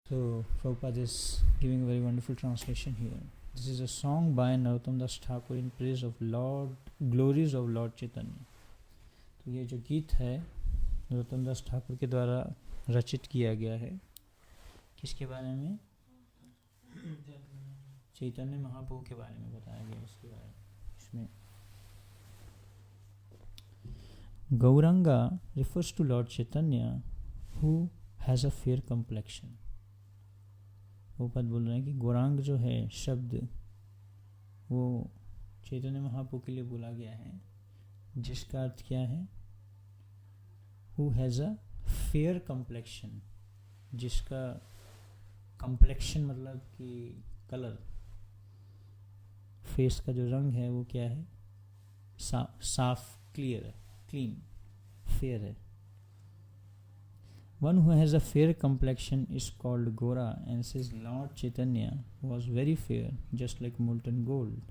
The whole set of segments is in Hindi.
So Prabhupada is giving a very wonderful translation here. This is a song by Narottam Das Thakur in praise of Lord glories of Lord Chaitanya. तो ये जो गीत है नरोत्तम दास ठाकुर के द्वारा रचित किया गया है, किसके बारे में? चैतन्य महाप्रभु के बारे में बताया गया इसके बारे में. इसमें Gauranga refers to Lord Chaitanya who has a fair complexion. वो पद बोल रहे हैं कि गौरांग जो है शब्द वो चैतन्य महाप्रभु के लिए बोला गया है, जिसका अर्थ क्या है? Who has a fair complexion, जिसका complexion मतलब कि कलर, फेस का जो रंग है वो क्या है? साफ, क्लियर है, क्लीन, फेयर है. One who has a fair complexion is called Gora, and says Lord Chaitanya was very fair, just like molten gold.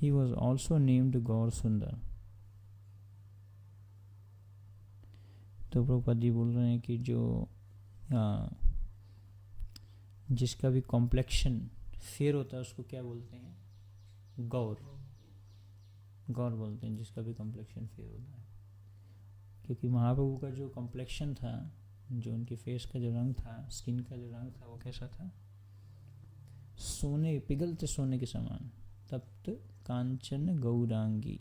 He was also named Gaur Sundar. तो प्रभुपाद जी बोल रहे हैं कि जो जिसका भी कॉम्प्लेक्शन फेयर होता है उसको क्या बोलते हैं? गौर. गौर बोलते हैं जिसका भी कॉम्प्लेक्शन फेयर होता है. क्योंकि महाप्रभु का जो कॉम्प्लेक्शन था, जो उनके फेस का जो रंग था, स्किन का जो रंग था, वो कैसा था? सोने, पिघलते सोने के समान. तप्त कांचन गौरांगी,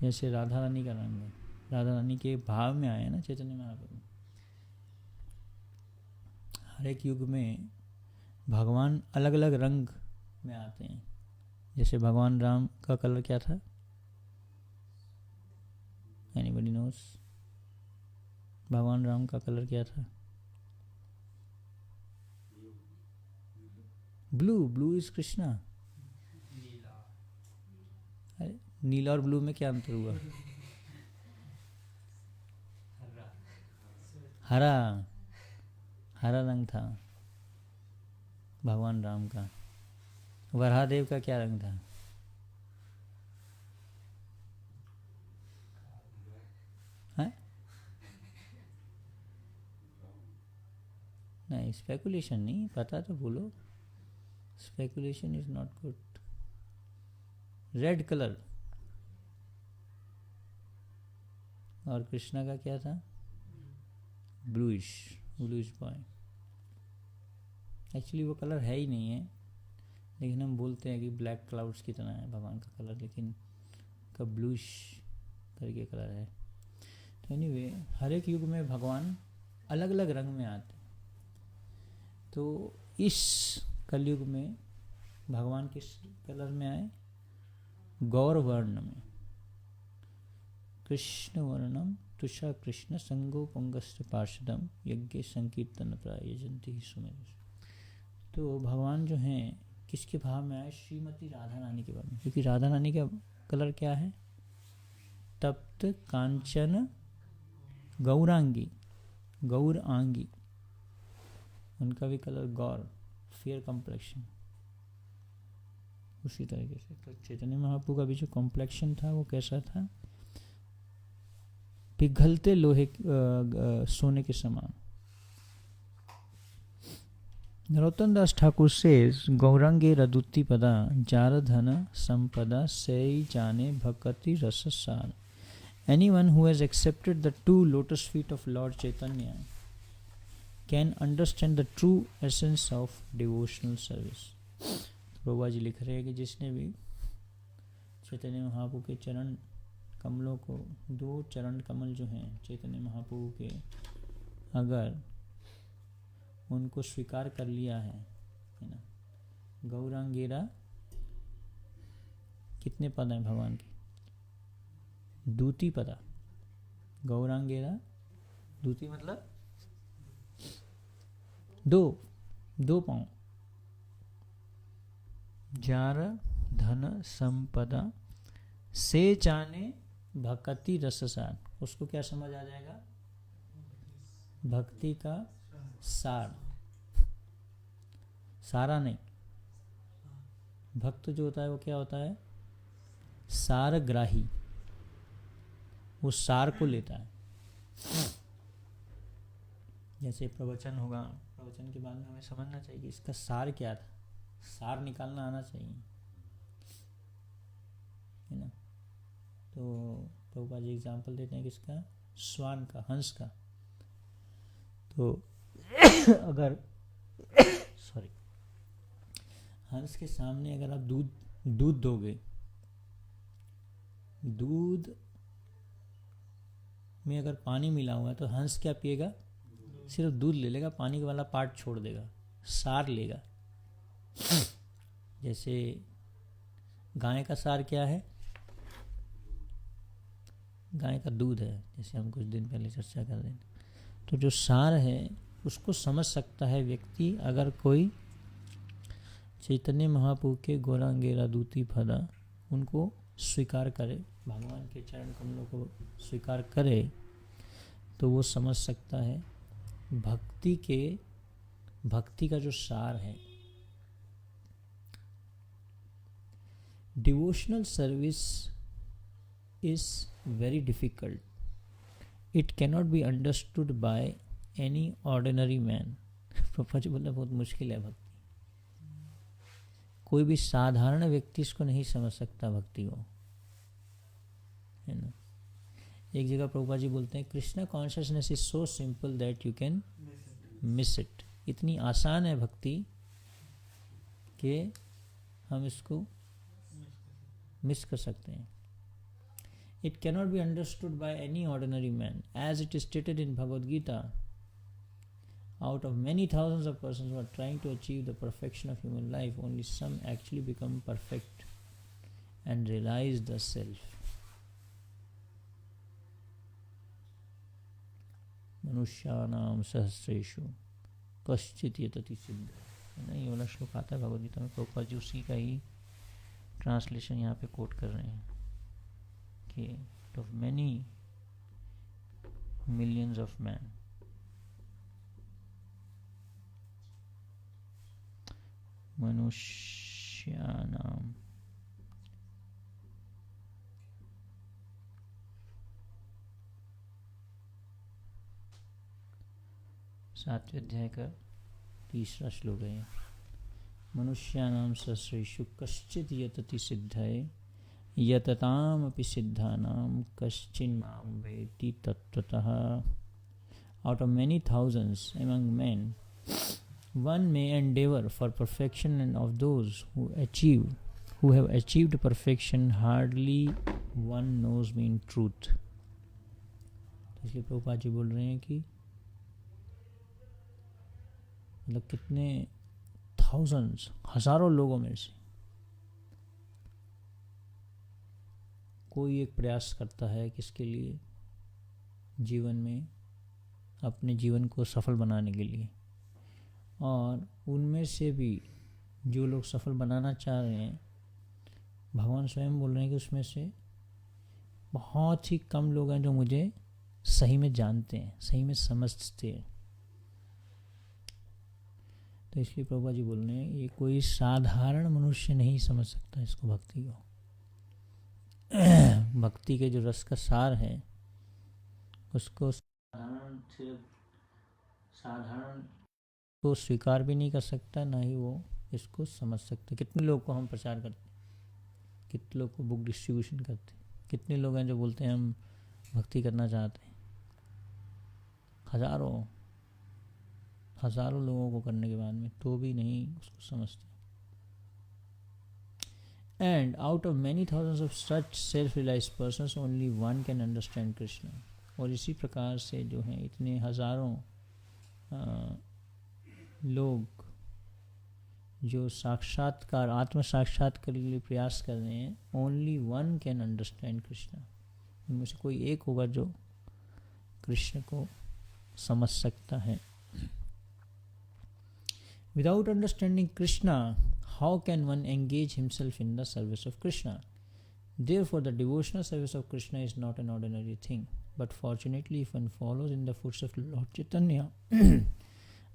जैसे राधा रानी का रंग है. राधा रानी के भाव में आए ना चैतन्य महाप्रभु. हर एक युग में भगवान अलग अलग रंग में आते हैं. जैसे भगवान राम का कलर क्या था? Anybody knows? भगवान राम का कलर क्या था? ब्लू. Blue is Krishna. अरे नीला और ब्लू में क्या अंतर हुआ? हरा. हरा रंग था भगवान राम का. वराहदेव का क्या रंग था? नहीं, स्पेकुलेशन नहीं, पता तो बोलो. Speculation is not good. Red colour. और कृष्णा का क्या था? ब्लूइश. Bluish boy. एक्चुअली वो कलर है ही नहीं है, लेकिन हम बोलते हैं कि ब्लैक क्लाउड्स की तरह है भगवान का कलर, लेकिन का ब्लूइश करके कलर है. तो एनीवे हर एक युग में भगवान अलग अलग रंग में आते हैं. तो इस कलयुग में भगवान किस कलर में आए? गौर वर्ण में. कृष्ण वर्णम तुषा कृष्ण संगो पंगस्त पार्षदम यज्ञ संकीर्तन प्रायजंती सुमेर. तो भगवान जो हैं किसके भाव में आए? श्रीमती राधा रानी के भाव में. क्योंकि राधा रानी का कलर क्या है? तप्त कांचन गौरांगी. गौर आंगी. उनका भी कलर गौर, फेयर कॉम्प्लेक्शन. उसी तरीके से तो चैतन्य महाप्रभु का भी जो कॉम्प्लेक्शन था वो कैसा था? पिघलते लोहे सोने के समान. नरोत्तम दास ठाकुर says गौरांगे रदुति पदा जार धन संपदा सई जाने भक्ति रस सार. Anyone who has accepted the two lotus feet of Lord Chaitanya can understand the true essence of devotional service. Prabhupada ji लिख रहे हैं कि जिसने भी चैतन्य महाप्रभु के चरण कमलों को, दो चरण कमल जो हैं चैतन्य महाप्रभु के, अगर उनको स्वीकार कर लिया है ना. गौरांगेरा कितने पद हैं भगवान के? दूती पदा. गौरांगेरा दूती मतलब दो पांव. जार धन संपदा से जाने भक्ति रससार. उसको क्या समझ आ जाएगा? भक्ति का सार. सारा नहीं. भक्त जो होता है वो क्या होता है? सारग्राही. वो सार को लेता है. जैसे प्रवचन होगा, प्रवचन के बाद में हमें समझना चाहिए कि इसका सार क्या था, सार निकालना आना चाहिए, है ना। तो प्रभुपाद जी एग्जाम्पल देते हैं किसका, श्वान का, हंस का। तो अगर सॉरी, हंस के सामने अगर आप दूध दोगे, दूध में अगर पानी मिला हुआ है तो हंस क्या पिएगा, सिर्फ दूध ले लेगा, पानी वाला पार्ट छोड़ देगा, सार लेगा। जैसे गाय का सार क्या है, गाय का दूध है, जैसे हम कुछ दिन पहले चर्चा कर रहे थे। तो जो सार है उसको समझ सकता है व्यक्ति अगर कोई चैतन्य महाप्रभु के गौरांगेरा दूती फदा उनको स्वीकार करे, भगवान के चरण कमलों को स्वीकार करे, तो वो समझ सकता है भक्ति का जो सार है। Devotional service is very difficult, it cannot be understood by any ordinary man. Prabhupada ji बोलना बहुत मुश्किल है भक्ति, कोई भी साधारण व्यक्ति इसको नहीं समझ सकता भक्ति को, है ना। एक जगह प्रभुपाद जी बोलते हैं Krishna consciousness is so simple that you can miss it. इतनी आसान है भक्ति कि हम इसको मिस कर सकते हैं। It cannot be understood by any ordinary man as it is stated in Bhagavad Gita, out of many thousands of persons who are trying to achieve the perfection of human life, only some actually become perfect and realize the self. मनुष्यानाम सहस्रेषु कश्चित् यतति सिद्ध, है ना। ये वाला श्लोक आता है भगवद गीता में, प्रभुपाद जी उसी का ही ट्रांसलेशन यहाँ पे कोट कर रहे हैं कि of many millions of men, मनुष्यानाम सातवें अध्याय का 3रा श्लोक है। मनुष्यानाम सहस्रेषु कश्चित् यतति सिद्धाय यततामपि सिद्धानाम कश्चिन्मां वेत्ति तत्त्वतः। Out of many thousands among men, one may endeavor for perfection, and of those who have achieved perfection, hardly one knows me in truth. तो इसलिए प्रभुपाद जी बोल रहे हैं कि मतलब कितने thousands, हजारों लोगों में से कोई एक प्रयास करता है किसके लिए, जीवन में अपने जीवन को सफल बनाने के लिए, और उनमें से भी जो लोग सफल बनाना चाह रहे हैं, भगवान स्वयं बोल रहे हैं कि उसमें से बहुत ही कम लोग हैं जो मुझे सही में जानते हैं, सही में समझते हैं। तो इसलिए प्रभुपाद जी बोल रहे हैं ये कोई साधारण मनुष्य नहीं समझ सकता इसको, भक्ति को। भक्ति के जो रस का सार है उसको साधारण को स्वीकार भी नहीं कर सकता, ना ही वो इसको समझ सकते। कितने लोग को हम प्रचार करते, कितने लोग को बुक डिस्ट्रीब्यूशन करते, कितने लोग हैं जो बोलते हैं हम भक्ति करना चाहते हैं, हजारों लोगों को करने के बाद में तो भी नहीं उसको समझते। And out of many thousands of such self realized persons only one can understand Krishna. और इसी प्रकार से जो हैं इतने हजारों लोग जो साक्षात्कार, आत्म साक्षात्कार के लिए प्रयास कर रहे हैं, only one can understand Krishna. उनमें से कोई एक होगा जो कृष्ण को समझ सकता है। Without understanding Krishna, how can one engage himself in the service of Krishna? Therefore, the devotional service of Krishna is not an ordinary thing. But fortunately, if one follows in the footsteps of Lord Chaitanya,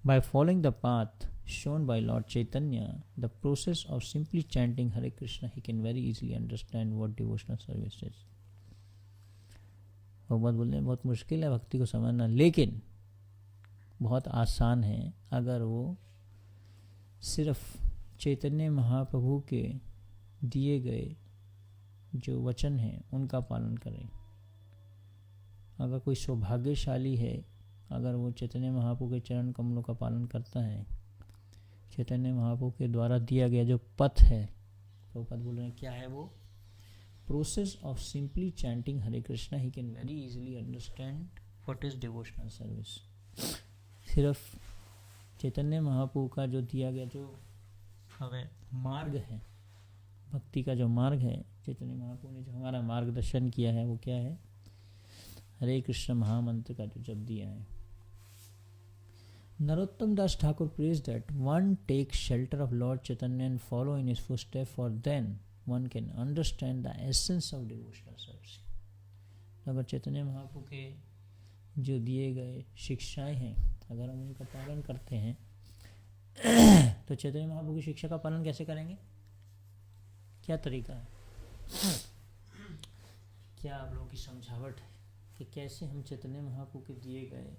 by following the path shown by Lord Chaitanya, the process of simply chanting Hare Krishna, he can very easily understand what devotional service is. भगवत बोलते हैं बहुत मुश्किल है भक्ति को समझना, लेकिन बहुत आसान है अगर वो सिर्फ चैतन्य महाप्रभु के दिए गए जो वचन हैं उनका पालन करें। अगर कोई सौभाग्यशाली है अगर वो चैतन्य महाप्रभु के चरण कमलों का पालन करता है, चैतन्य महाप्रभु के द्वारा दिया गया जो पथ है, प्रभुपाद बोल रहे हैं क्या है वो, process of simply chanting Hare Krishna, he can very easily understand what is devotional service. सिर्फ चैतन्य महाप्रभु का जो दिया गया जो हमें मार्ग है, भक्ति का जो मार्ग है, चैतन्य महाप्रभु ने जो हमारा मार्गदर्शन किया है वो क्या है, हरे कृष्ण महामंत्र का जो जप दिया है। Narottam Das Thakur prays that one takes shelter of Lord Chaitanya and follow in his footsteps, for then one can understand the essence of devotional service. अगर चैतन्य महाप्रभु के जो दिए गए शिक्षाएं हैं अगर हम उनका पालन करते हैं तो चैतन्य महाप्रभु की शिक्षा का पालन कैसे करेंगे, क्या तरीका है, क्या आप लोगों की समझावट है कि कैसे हम चैतन्य महाप्रभु के दिए गए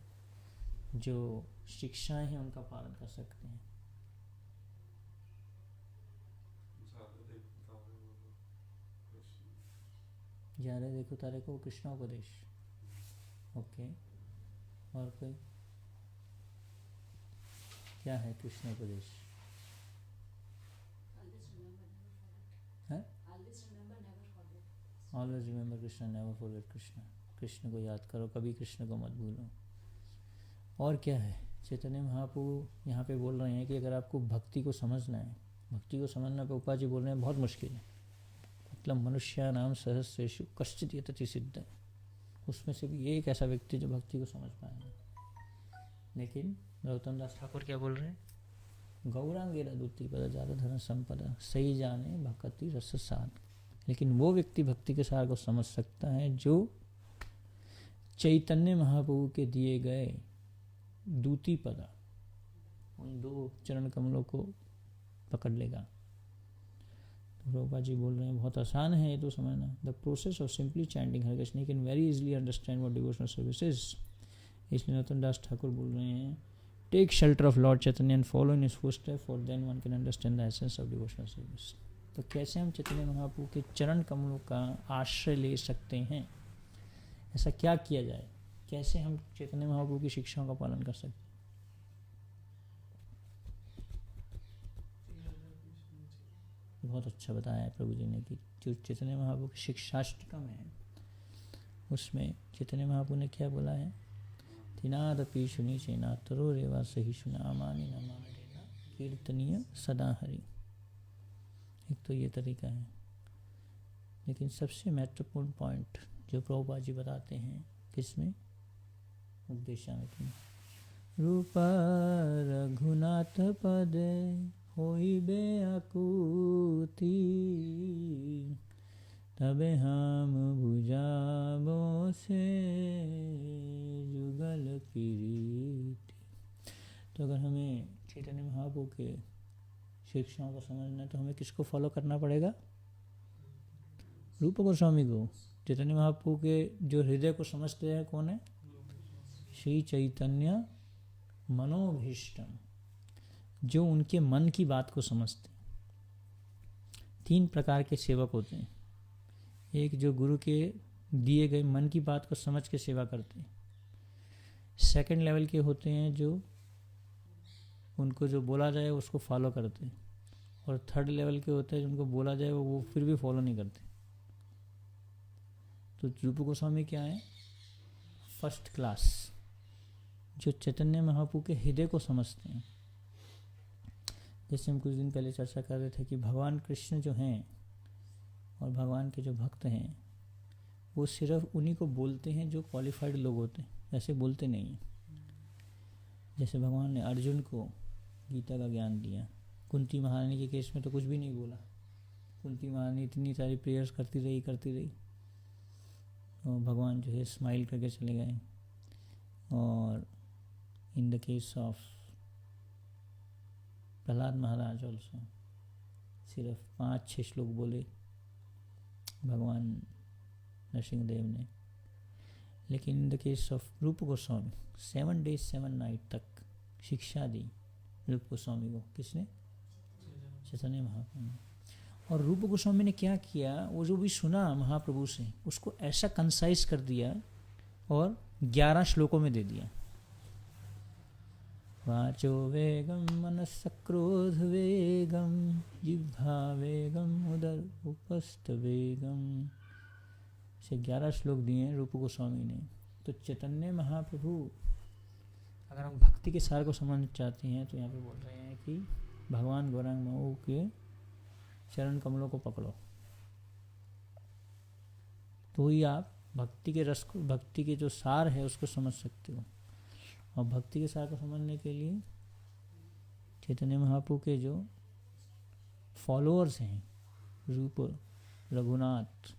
जो शिक्षाएं हैं उनका पालन कर सकते हैं। ज्यादा देखो तारे को कृष्णा उपदेश, ओके, और कोई क्या है कृष्ण उपदेश, always remember Krishna, never forget Krishna, Krishna को याद करो, कभी कृष्ण को मत भूलो। और क्या है, चैतन्य महाप्रभु यहाँ पे बोल रहे हैं कि अगर आपको भक्ति को समझना है, भक्ति को समझना प्रभुपाद जी बोल रहे हैं बहुत मुश्किल है, मतलब मनुष्य नाम सहस्रेषु कश्चित् यतति सिद्ध, उसमें से भी एक ऐसा व्यक्ति जो भक्ति को समझ पाएगा। लेकिन नरोत्तम दास ठाकुर क्या बोल रहे हैं, गौरांगेरा दूती पद जादा धन संपदा सही जाने भक्ति रस सार। लेकिन वो व्यक्ति भक्ति के सार को समझ सकता है जो चैतन्य महाप्रभु के दिए गए दूती पदा, उन दो चरण कमलों को पकड़ लेगा। तो प्रभुपाद जी बोल रहे हैं बहुत आसान है ये तो समझना, the process of simply chanting Hare Krishna can very easily understand what devotional service is. इसलिए नरोत्तम दास ठाकुर बोल रहे हैं take shelter of lord Chaitanya and follow in his footsteps, for then one can understand the essence of devotional service. तो कैसे हम चैतन्य महाप्रभु के चरण कमलों का आश्रय ले सकते हैं, ऐसा क्या किया जाए, कैसे हम चैतन्य महाप्रभु की शिक्षाओं का पालन कर सकते हैं। बहुत अच्छा बताया है प्रभु जी ने कि जो चैतन्य महाप्रभु की शिक्षाष्टकम है उसमें चैतन्य महाप्रभु ने क्या बोला है, तिनादपि सुनी चेना तरो रेवा सही सुना मानी न मान लेना कीर्तनीय सदा हरि। एक तो ये तरीका है, लेकिन सबसे महत्वपूर्ण पॉइंट जो प्रभुपाद जी बताते हैं किसमें, उपदेशामृत में, रूप रघुनाथ पदे होइबे आकुति तबे हम बुझाबो से जुगल किरीति। तो अगर हमें चैतन्य महाप्रभु के शिक्षाओं को समझना है तो हमें किसको फॉलो करना पड़ेगा, रूप गोस्वामी को। चैतन्य महाप्रभु के जो हृदय को समझते हैं कौन है, श्री चैतन्य मनोभीष्टम, जो उनके मन की बात को समझते हैं। तीन प्रकार के सेवक होते हैं, एक जो गुरु के दिए गए मन की बात को समझ के सेवा करते हैं, सेकंड लेवल के होते हैं जो उनको जो बोला जाए उसको फॉलो करते हैं, और थर्ड लेवल के होते हैं जिनको बोला जाए वो फिर भी फॉलो नहीं करते। तो रूप गोस्वामी क्या है, फर्स्ट क्लास, जो चैतन्य महाप्रभु के हृदय को समझते हैं। जैसे हम कुछ दिन पहले चर्चा कर रहे थे कि भगवान कृष्ण जो हैं और भगवान के जो भक्त हैं वो सिर्फ उन्हीं को बोलते हैं जो क्वालिफाइड लोग होते हैं, ऐसे बोलते नहीं हैं। जैसे भगवान ने अर्जुन को गीता का ज्ञान दिया, कुंती महारानी के केस में तो कुछ भी नहीं बोला, कुंती महारानी इतनी सारी प्रेयर्स करती रही और भगवान जो है स्माइल करके चले गए। और in the case of Prahlad Maharaj also सिर्फ 5-6 श्लोक बोले भगवान नरसिंहदेव ने। लेकिन इन द केस ऑफ रूप गोस्वामी 7 days 7 nights तक शिक्षा दी रूप गोस्वामी को। किसने? चैतन्य महाप्रभु ने। और रूप गोस्वामी ने क्या किया, वो जो भी सुना महाप्रभु से उसको ऐसा कंसाइज कर दिया और 11 श्लोकों में दे दिया। वाचो वेगम मनस क्रोध वेगम जिह्वा वेगम उदर उपस्थ वेगम से 11 श्लोक दिए रूप गोस्वामी ने। तो चैतन्य महाप्रभु, अगर हम भक्ति के सार को समझना चाहते हैं तो यहाँ पे बोल रहे हैं कि भगवान गौरांग मऊ के चरण कमलों को पकड़ो, तो ही आप भक्ति के रस को, भक्ति के जो सार है उसको समझ सकते हो। और भक्ति के सार को समझने के लिए चैतन्य महाप्रभु के जो फॉलोअर्स हैं, रूप रघुनाथ,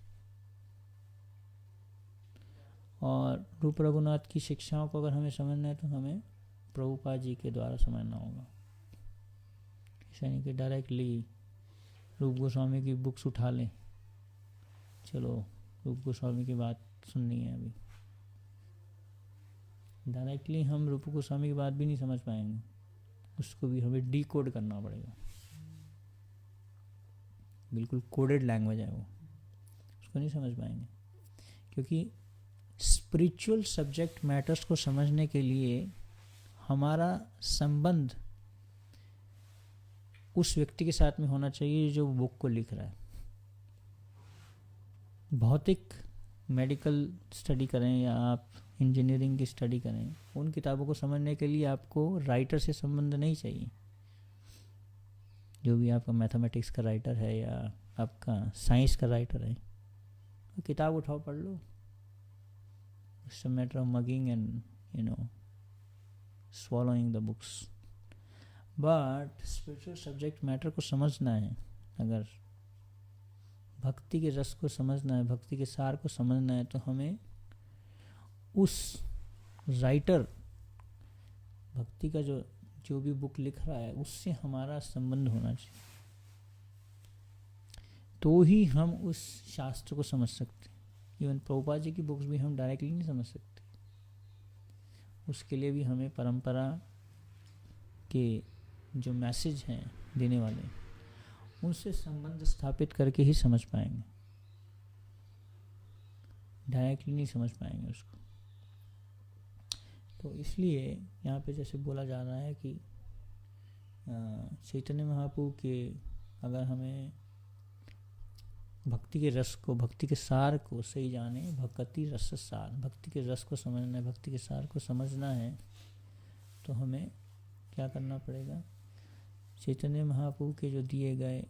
और रूप रघुनाथ की शिक्षाओं को अगर हमें समझना है तो हमें प्रभुपाद जी के द्वारा समझना होगा। यानी कि डायरेक्टली रूप गोस्वामी की बुक्स उठा लें, चलो रूप गोस्वामी की बात सुननी है, अभी डायरेक्टली हम रूप गोस्वामी की बात भी नहीं समझ पाएंगे, उसको भी हमें डीकोड करना पड़ेगा। बिल्कुल कोडेड लैंग्वेज है वो, उसको नहीं समझ पाएंगे। क्योंकि स्पिरिचुअल सब्जेक्ट मैटर्स को समझने के लिए हमारा संबंध उस व्यक्ति के साथ में होना चाहिए जो बुक को लिख रहा है। भौतिक मेडिकल स्टडी करें या आप इंजीनियरिंग की स्टडी करें, उन किताबों को समझने के लिए आपको राइटर से संबंध नहीं चाहिए। जो भी आपका मैथमेटिक्स का राइटर है या आपका साइंस का राइटर है, तो किताब उठाओ पढ़ लो। It's a matter of mugging and swallowing the books. But spiritual subject matter को समझना है, अगर भक्ति के रस को समझना है, भक्ति के सार को समझना है, तो हमें उस राइटर, भक्ति का जो भी बुक लिख रहा है उससे हमारा संबंध होना चाहिए, तो ही हम उस शास्त्र को समझ सकते हैं। इवन प्रभुपाद जी की बुक्स भी हम डायरेक्टली नहीं समझ सकते, उसके लिए भी हमें परंपरा के जो मैसेज हैं देने वाले, उनसे संबंध स्थापित करके ही समझ पाएंगे, डायरेक्टली नहीं समझ पाएंगे उसको। तो इसलिए यहाँ पे जैसे बोला जा रहा है कि चैतन्य महाप्रभु के, अगर हमें भक्ति के रस को, भक्ति के सार को सही जाने, भक्ति रस सार, भक्ति के रस को समझना है, भक्ति के सार को समझना है, तो हमें क्या करना पड़ेगा? चैतन्य महाप्रभु के जो दिए गए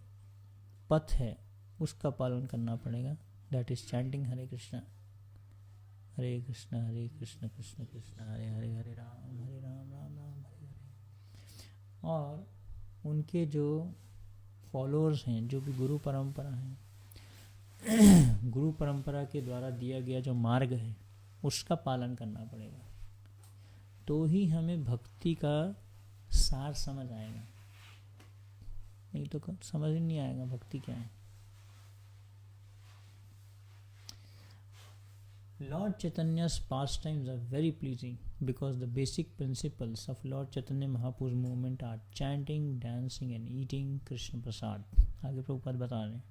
पथ है उसका पालन करना पड़ेगा। That is chanting Hare Krishna हरे कृष्ण कृष्ण कृष्ण हरे हरे, हरे राम राम राम हरे हरे। और उनके जो फॉलोअर्स हैं, जो भी गुरु परंपरा है, गुरु परंपरा के द्वारा दिया गया जो मार्ग है उसका पालन करना पड़ेगा, तो ही हमें भक्ति का सार समझ आएगा। नहीं तो समझ ही नहीं आएगा भक्ति क्या है। Lord Chaitanya's pastimes are very pleasing because the basic principles of Lord Chaitanya Mahaprabhu's movement are chanting, dancing and eating Krishna Prasad। आगे प्रभुपाद बता रहे हैं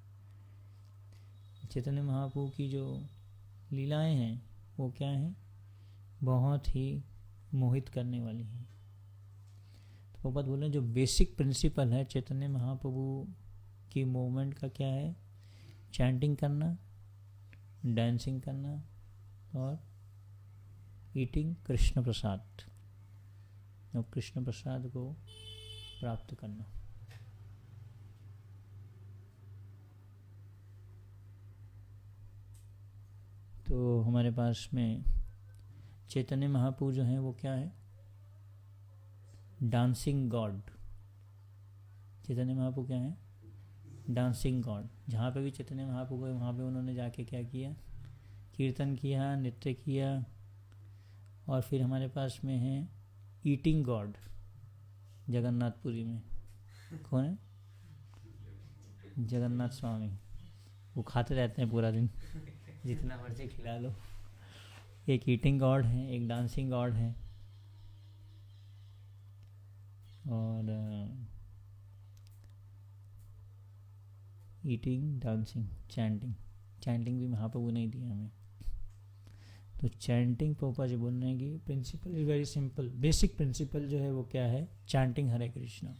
चैतन्य महाप्रभु की जो लीलाएं हैं वो क्या हैं, बहुत ही मोहित करने वाली हैं। तो प्रभुपाद बोल रहे हैं जो बेसिक प्रिंसिपल है चैतन्य महाप्रभु की मूवमेंट का क्या है, चैंटिंग करना, डांसिंग करना और ईटिंग कृष्ण प्रसाद, और कृष्ण प्रसाद को प्राप्त करना। तो हमारे पास में चैतन्य महाप्रभु जो हैं वो क्या है, डांसिंग गॉड। चैतन्य महाप्रभु क्या है, डांसिंग गॉड। जहाँ पे भी चैतन्य महाप्रभु गए वहाँ पे उन्होंने जाके क्या किया, कीर्तन किया, नृत्य किया। और फिर हमारे पास में है ईटिंग गॉड, जगन्नाथपुरी में कौन है, जगन्नाथ स्वामी। वो खाते रहते हैं पूरा दिन, जितना मर्जी खिला लो, एक ईटिंग गॉड है, एक डांसिंग गॉड है, और ईटिंग, डांसिंग, चैंटिंग। चैंटिंग भी महाप्रभु ने दिया हमें। तो चैंटिंग पोपा जी बोल रहे हैं कि principle is very simple, basic principle जो है वो क्या है, चैंटिंग हरे कृष्णा।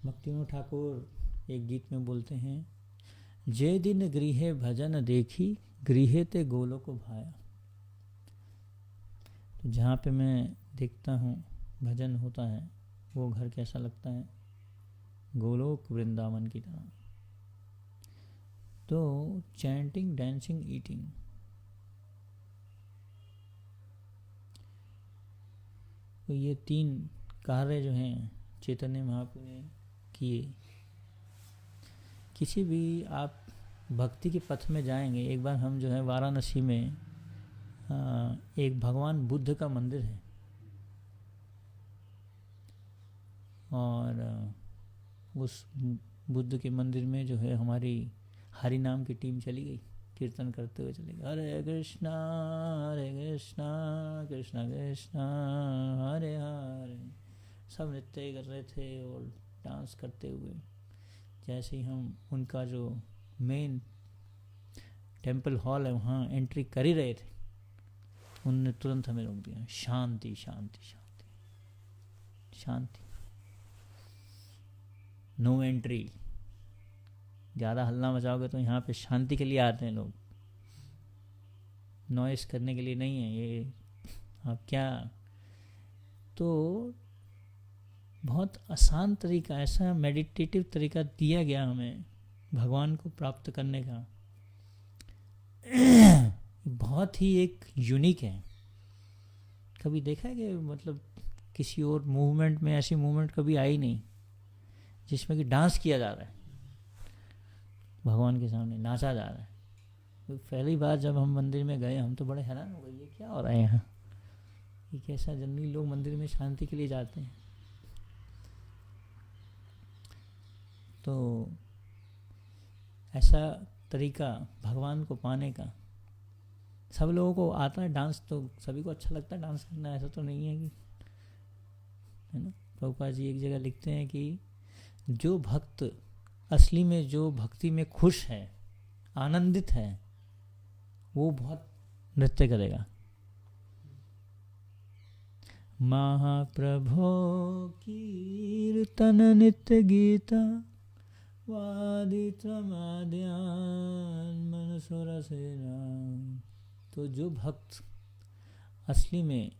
भक्तिविनोद ठाकुर एक गीत में बोलते हैं, जे दिन गृहे भजन देखी, गृहे ते गोलों को भाया। तो जहाँ पे मैं देखता हूँ भजन होता है, वो घर कैसा लगता है, गोलोक वृंदावन की तरह। तो चैंटिंग, डांसिंग, ईटिंग, तो ये तीन कार्य जो हैं चैतन्य महाप्रभु ने किए। किसी भी आप भक्ति के पथ में जाएंगे, एक बार हम जो है वाराणसी में एक भगवान बुद्ध का मंदिर है, और उस बुद्ध के मंदिर में जो है हमारी हरि नाम की टीम चली गई, कीर्तन करते हुए चले गए, हरे कृष्णा कृष्णा कृष्णा हरे हरे। सब नृत्य कर रहे थे और डांस करते हुए। जैसे ही हम उनका जो मेन टेम्पल हॉल है वहाँ एंट्री कर ही रहे थे, उन्होंने तुरंत हमें रोक दिया, शांति शांति शांति शांति, नो एंट्री। ज़्यादा हल्ला मचाओगे तो यहाँ पे शांति के लिए आते हैं लोग, नॉइस करने के लिए नहीं है ये। आप क्या, तो बहुत आसान तरीका, ऐसा मेडिटेटिव तरीका दिया गया हमें भगवान को प्राप्त करने का, बहुत ही एक यूनिक है। कभी देखा है कि मतलब किसी और मूवमेंट में ऐसी मूवमेंट कभी आई नहीं जिसमें कि डांस किया जा रहा है, भगवान के सामने नाचा जा रहा है। तो पहली बार जब हम मंदिर में गए, हम तो बड़े हैरान हो गए, ये क्या हो रहा है यहाँ, ये कैसा, जनरली लोग मंदिर में शांति के लिए जाते हैं। तो ऐसा तरीका भगवान को पाने का, सब लोगों को आता है डांस, तो सभी को अच्छा लगता है डांस करना, ऐसा तो नहीं है कि, है ना। प्रभुपाद जी एक जगह लिखते हैं कि जो भक्त असली में जो भक्ति में खुश है, आनंदित है, वो बहुत नृत्य करेगा। महाप्रभो कीर्तन नित्य गीता वादित माद्यान मनसुर सेना। तो जो भक्त असली में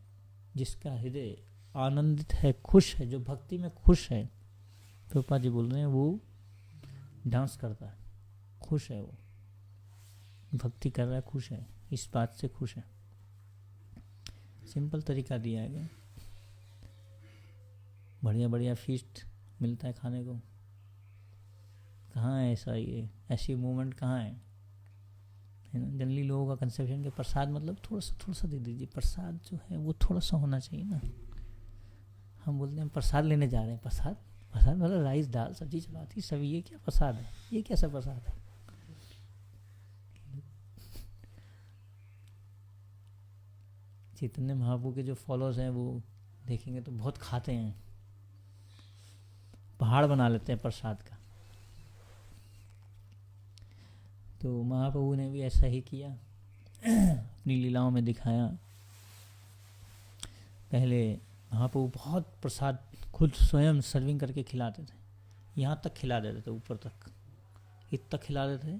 जिसका हृदय आनंदित है, खुश है, जो भक्ति में खुश है, प्रभुपाद जी बोल रहे हैं वो डांस करता है, खुश है, वो भक्ति कर रहा है, खुश है, इस बात से खुश है। सिंपल तरीका दिया है गया। बढ़िया बढ़िया फीस्ट मिलता है खाने को, कहाँ है ऐसा, ये ऐसी मूवमेंट कहाँ है ना। जनरली लोगों का कंसेप्शन के प्रसाद मतलब थोड़ा सा दे दीजिए, प्रसाद जो है वो थोड़ा सा होना चाहिए ना। हम बोलते हैं प्रसाद लेने जा रहे हैं, प्रसाद प्रसाद मतलब राइस दाल सब्जी चपाती सभी, ये क्या प्रसाद है, ये कैसा प्रसाद है। चैतन्य महाप्रभु के जो फॉलोअर्स हैं वो देखेंगे तो बहुत खाते हैं, पहाड़ बना लेते हैं प्रसाद का। तो महाप्रभु ने भी ऐसा ही किया, अपनी लीलाओं में दिखाया। पहले महाप्रभु बहुत प्रसाद खुद स्वयं सर्विंग करके खिलाते थे, यहाँ तक खिला देते थे, ऊपर तक इतना खिला देते थे।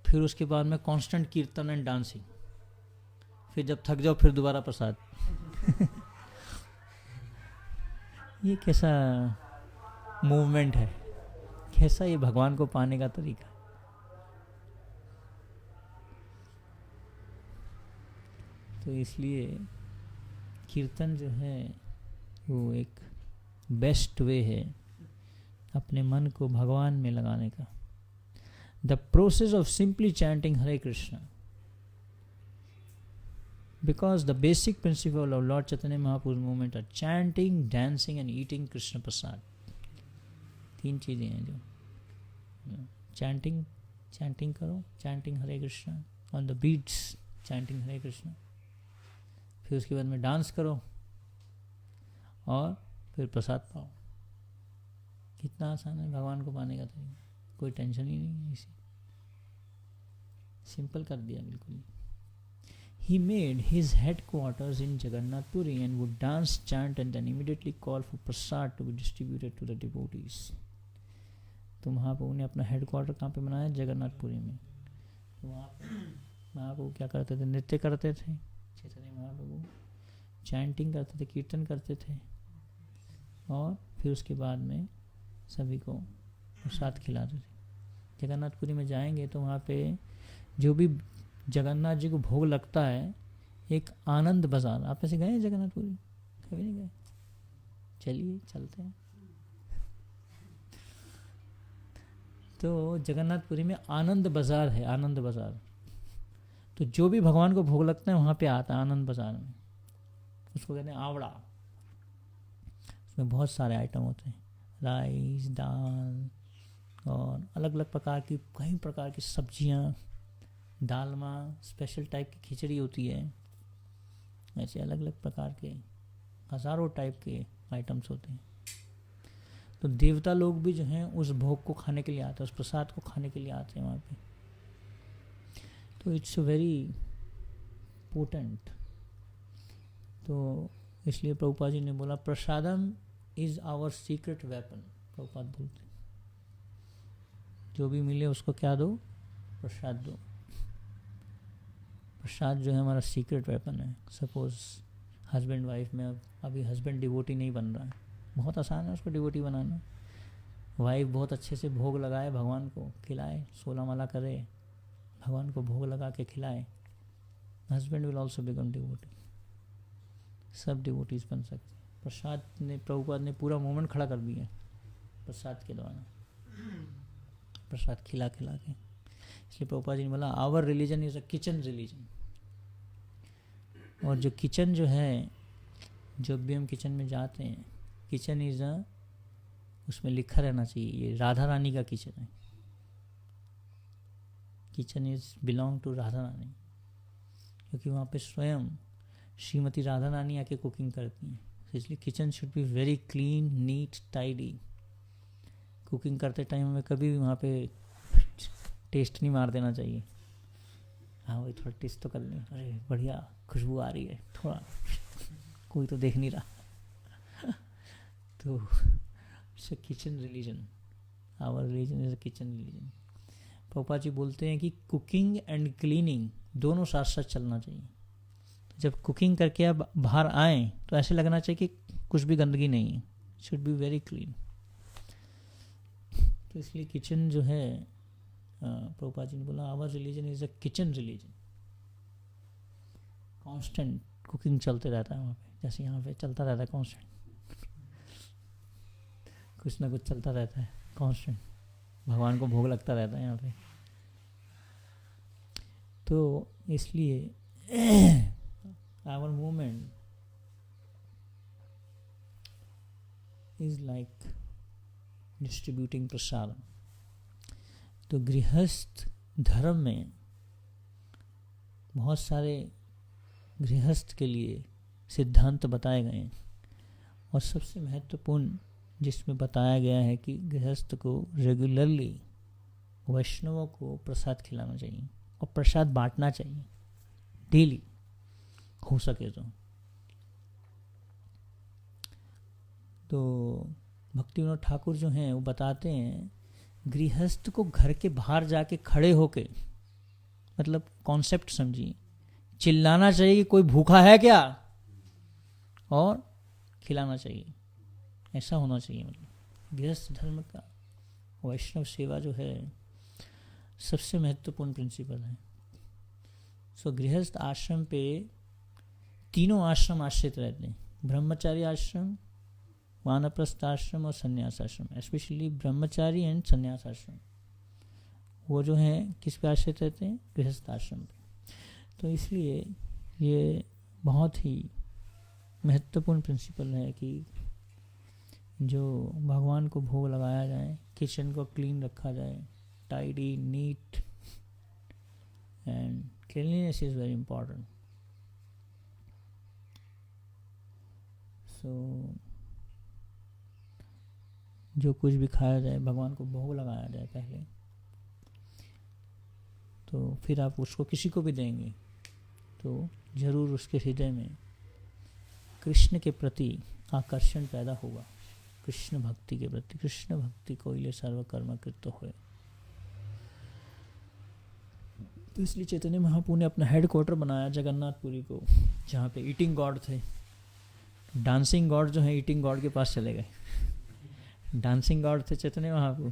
फिर उसके बाद में कांस्टेंट कीर्तन एंड डांसिंग, फिर जब थक जाओ फिर दोबारा प्रसाद। ये कैसा मूवमेंट है, कैसा ये भगवान को पाने का तरीका। तो इसलिए कीर्तन जो है वो एक बेस्ट वे है अपने मन को भगवान में लगाने का। The process of simply chanting Hare Krishna, because the basic principle of Lord Chaitanya Mahaprabhu's movement are chanting, dancing and eating Krishna Prasad. तीन चीजें हैं जो चैंटिंग करो, chanting Hare Krishna, on the beats chanting Hare Krishna. फिर उसके बाद में डांस करो और फिर प्रसाद पाओ। कितना आसान है भगवान को पाने का तरीका, कोई टेंशन ही नहीं है, इसी सिंपल कर दिया बिल्कुल। He made his headquarters in Jagannath Puri and would dance, chant and then immediately call for prasad to be distributed to the devotees. तो महाप्रभु ने अपना हेडक्वार्टर कहाँ पे बनाया? जगन्नाथपुरी में। तो वहाँ पे महाप्रभु क्या करते थे? नृत्य करते थे चैतन्य महाप्रभु, चैंटिंग करते थे, कीर्तन करते थे, और फिर उसके बाद में सभी को प्रसाद खिलाते थे। जगन्नाथपुरी में जाएंगे तो वहाँ पे जो भी जगन्नाथ जी को भोग लगता है, एक आनंद बाजार, आप ऐसे गए हैं जगन्नाथपुरी? कभी नहीं गए? चलिए चलते हैं। तो जगन्नाथपुरी में आनंद बाजार है, आनंद बाजार। तो जो भी भगवान को भोग लगता है वहाँ पे आता है आनंद बाजार में। उसको कहते हैं आवड़ा। उसमें बहुत सारे आइटम होते हैं, राइस, दाल और अलग अलग प्रकार की, कई प्रकार की सब्जियाँ, दालमा, स्पेशल टाइप की खिचड़ी होती है, ऐसे अलग अलग प्रकार के हज़ारों टाइप के आइटम्स होते हैं। तो देवता लोग भी जो हैं उस भोग को खाने के लिए आते हैं, उस प्रसाद को खाने के लिए आते हैं वहाँ पे। तो इट्स वेरी पोटेंट। तो इसलिए प्रभुपाद जी ने बोला prasadam is our secret weapon. Prabhupada बोलते हैं जो भी मिले उसको क्या दो? प्रसाद दो। प्रसाद जो है हमारा सीक्रेट वेपन है। सपोज हस्बैंड वाइफ में, अभी हस्बैंड डिवोटी नहीं बन रहा है, बहुत आसान है उसको डिवोटी बनाना। वाइफ बहुत अच्छे से भोग लगाए, भगवान को खिलाए, 16 माला करे, भगवान को भोग लगा के खिलाए, husband will also become devotee. सब डिवोटीज बन सकते हैं। प्रसाद ने, प्रभुपाद ने पूरा मूवमेंट खड़ा कर दिया प्रसाद के द्वारा, प्रसाद खिला खिला के। इसलिए प्रभुपाद जी ने बोला our religion is a kitchen religion. और जो किचन जो है, जब भी हम किचन में जाते हैं, किचन इज अ, उसमें लिखा रहना चाहिए ये राधा रानी का किचन है। Kitchen is belong to Radha Rani, क्योंकि वहाँ पे स्वयं श्रीमती राधा रानी आके कुकिंग करती हैं। इसलिए kitchen should be very clean, neat, tidy. Cooking करते टाइम हमें कभी भी वहाँ पे टेस्ट नहीं मार देना चाहिए। हाँ वही थोड़ा टेस्ट तो कर लें, अरे बढ़िया खुशबू आ रही है, थोड़ा कोई तो देख नहीं रहा। तो kitchen religion, our religion is a kitchen religion. पापा जी बोलते हैं कि कुकिंग एंड क्लीनिंग दोनों साथ साथ चलना चाहिए। तो जब कुकिंग करके आप बाहर आएँ तो ऐसे लगना चाहिए कि कुछ भी गंदगी नहीं है, शुड बी वेरी क्लीन। तो इसलिए किचन जो है, प्रभुपाद जी ने बोला our religion is a kitchen religion. Constant cooking चलते रहता है वहाँ पे, जैसे यहाँ पे चलता रहता है कांस्टेंट, कुछ ना कुछ चलता रहता है कांस्टेंट, भगवान को भोग लगता रहता है यहाँ पे। तो इसलिए our movement is like distributing prasad. तो गृहस्थ धर्म में बहुत सारे गृहस्थ के लिए सिद्धांत बताए गए हैं, और सबसे महत्वपूर्ण जिसमें बताया गया है कि गृहस्थ को रेगुलरली वैष्णवों को प्रसाद खिलाना चाहिए और प्रसाद बांटना चाहिए डेली हो सके तो भक्ति विनोद ठाकुर जो हैं वो बताते हैं गृहस्थ को घर के बाहर जाके खड़े होके, मतलब कॉन्सेप्ट समझिए, चिल्लाना चाहिए कि कोई भूखा है क्या, और खिलाना चाहिए। ऐसा होना चाहिए। मतलब गृहस्थ धर्म का वैष्णव सेवा जो है सबसे महत्वपूर्ण प्रिंसिपल है। सो गृहस्थ आश्रम पे तीनों आश्रम आश्रित रहते हैं, ब्रह्मचारी आश्रम, वानप्रस्थ आश्रम और संन्यास आश्रम। स्पेशली ब्रह्मचारी एंड संन्यास आश्रम वो जो हैं किस पे आश्रित रहते हैं? गृहस्थ आश्रम पे। तो इसलिए ये बहुत ही महत्वपूर्ण प्रिंसिपल है कि जो भगवान को भोग लगाया जाए, किचन को क्लीन रखा जाए, tidy, neat and Cleanliness is very important. So जो कुछ भी खाया जाए, भगवान को भोग लगाया जाए पहले, तो फिर आप उसको किसी को भी देंगे तो जरूर उसके हृदय में कृष्ण के प्रति आकर्षण पैदा होगा, कृष्ण भक्ति के प्रति। कृष्ण भक्ति कोइले सर्वकर्म कृत होए। तो इसलिए चैतन्य महाप्रभु ने अपना हेडक्वार्टर बनाया जगन्नाथपुरी को, जहाँ पे ईटिंग गॉड थे। डांसिंग गॉड जो है ईटिंग गॉड के पास चले गए। डांसिंग गॉड थे चैतन्य महाप्रभु।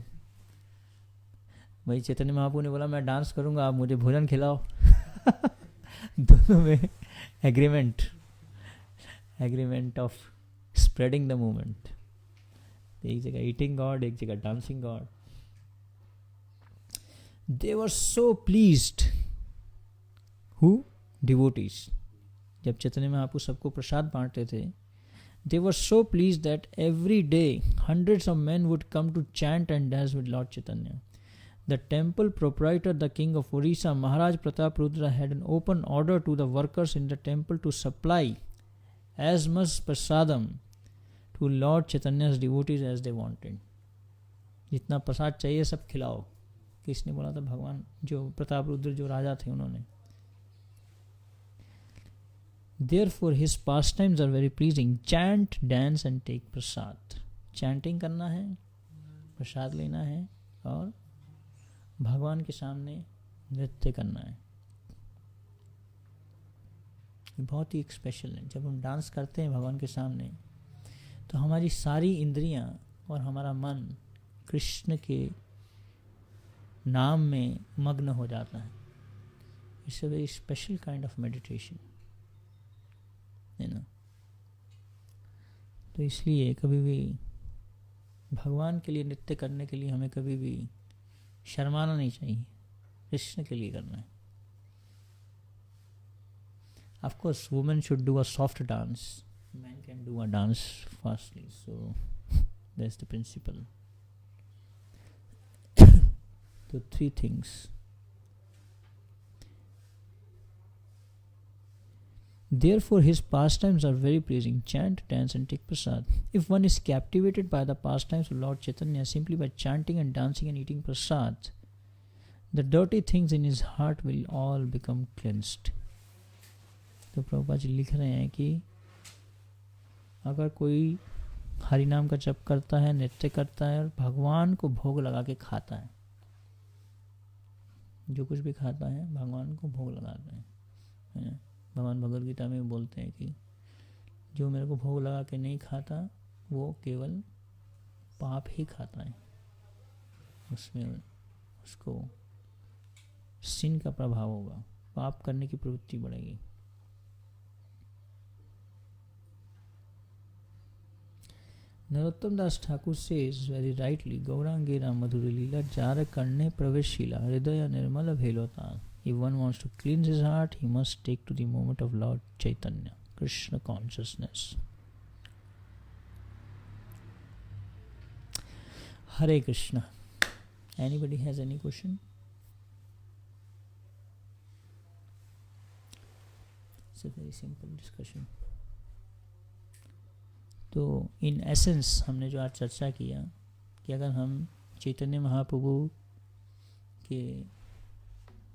भाई चैतन्य महाप्रभु ने बोला मैं डांस करूंगा, आप मुझे भोजन खिलाओ। दोनों में agreement of spreading the movement. एक जगह ईटिंग गॉड, एक जगह dancing God. They were so pleased. Who? Devotees. जब चैतन्य महाप्रभु सबको प्रसाद बांटते थे, they were so pleased that every day hundreds of men would come to chant and dance with Lord Chaitanya. The temple proprietor, the king of Orissa, Maharaj Pratap Rudra, had an open order to the workers in the temple to supply as much prasadam to Lord Chaitanya's devotees as they wanted. जितना प्रसाद चाहिए सब खिलाओ। किसने बोला था? भगवान जो प्रताप रुद्र जो राजा थे उन्होंने। Therefore his pastimes are very pleasing. Chant, dance and take prasad. Chanting करना है, प्रसाद लेना है और भगवान के सामने नृत्य करना है। बहुत ही स्पेशल है। जब हम डांस करते हैं भगवान के सामने तो हमारी सारी इंद्रियां और हमारा मन कृष्ण के नाम में मग्न हो जाता है। It's a very special kind of meditation, है ना। तो इसलिए कभी भी भगवान के लिए नृत्य करने के लिए हमें कभी भी शर्माना नहीं चाहिए। कृष्ण के लिए करना है। Of course women should do a soft dance, man can do a dance fastly, so that's the principle. So 3 things. Therefore his pastimes are very pleasing. Chant, dance and take prasad. If one is captivated by the pastimes of Lord Chaitanya simply by chanting and dancing and eating prasad, the dirty things in his heart will all become cleansed. तो प्रभुपाद जी लिख रहे हैं कि अगर कोई हरि नाम का जप करता है, नृत्य करता है और भगवान को भोग लगा के खाता है, जो कुछ भी खाता है भगवान को भोग लगाते हैं। भगवान भगवद गीता में बोलते हैं कि जो मेरे को भोग लगा के नहीं खाता वो केवल पाप ही खाता है, उसमें उसको सिन का प्रभाव होगा, पाप करने की प्रवृत्ति बढ़ेगी। Narottam Das Thakur says very rightly, Gaurangira Madhuri Leela Jara Karne Praveshila Hridaya Nirmala Bhelota. If one wants to cleanse his heart, he must take to the moment of Lord Chaitanya, Krishna consciousness. Hare Krishna. Anybody has any question? It's a very simple discussion. तो इन एसेंस हमने जो आज चर्चा किया कि अगर हम चैतन्य महाप्रभु के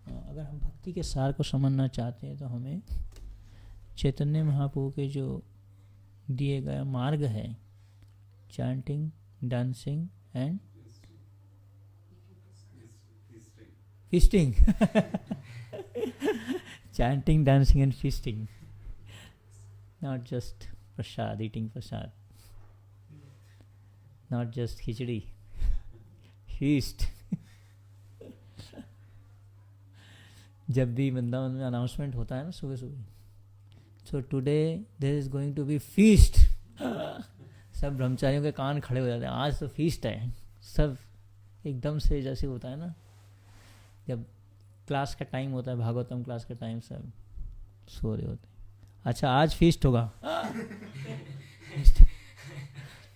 अगर हम भक्ति के सार को समझना चाहते हैं तो हमें चैतन्य महाप्रभु के जो दिए गए मार्ग है, chanting, dancing and feasting, chanting, dancing and feasting, not just Prasad, eating prasad, not just khichdi, feast. जब भी वृंदावन में अनाउंसमेंट होता है ना सुबह सुबह, so today there is going to be feast, सब ब्रह्मचारियों के कान खड़े हो जाते हैं, आज तो फीस्ट है। सब एकदम से जैसे होता है ना, जब क्लास का टाइम होता है, भागवतम क्लास का टाइम, सब सो रहे होते हैं। अच्छा आज फीस्ट होगा,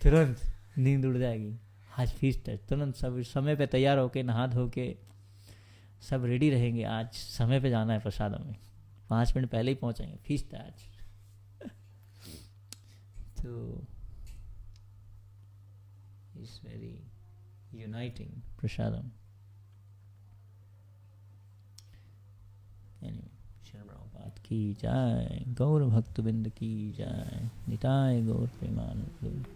तुरंत नींद उड़ जाएगी, आज फीस्ट है। तुरंत सब समय पे तैयार होके, नहा धो के सब रेडी रहेंगे, आज समय पे जाना है प्रसादम में, 5 मिनट पहले ही पहुंचेंगे, फीस्ट है आज। तो it's very uniting prasadam. Anyway, Shri Prabhupada की जय, गौर भक्तबिंद की जय, निताय गौर प्रेमानंद।